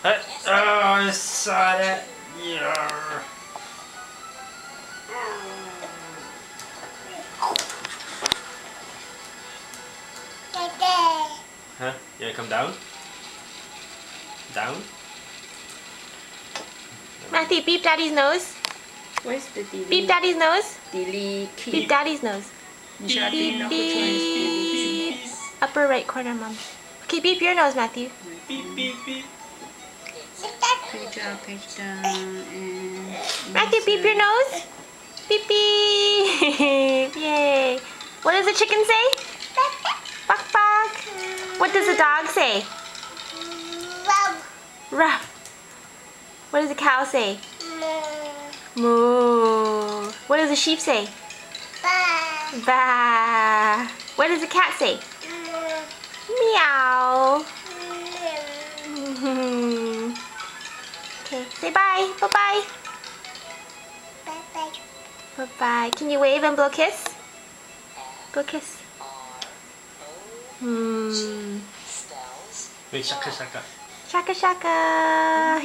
Oh, I saw that. Yeah. Huh? You wanna come down? Down? Matthew, beep daddy's nose. Where's the delete? Beep daddy's nose. Delete key. Beep daddy's nose. Beep, Beep, beep. beep. Upper right corner, Mom. Okay, beep your nose, Matthew. Beep, beep, beep. Page up, page down, and... Matthew, beep your nose. Beep, beep. Yay. What does the chicken say? Buck, buck. What does the dog say? Ruff. What does the cow say? Moo. What does the sheep say? Ba. What does the cat say? Meow. Okay, say bye. Bye-bye. Bye-bye. Can you wave and blow a kiss? Blow a kiss. Wait, shaka, shaka. Shaka, shaka.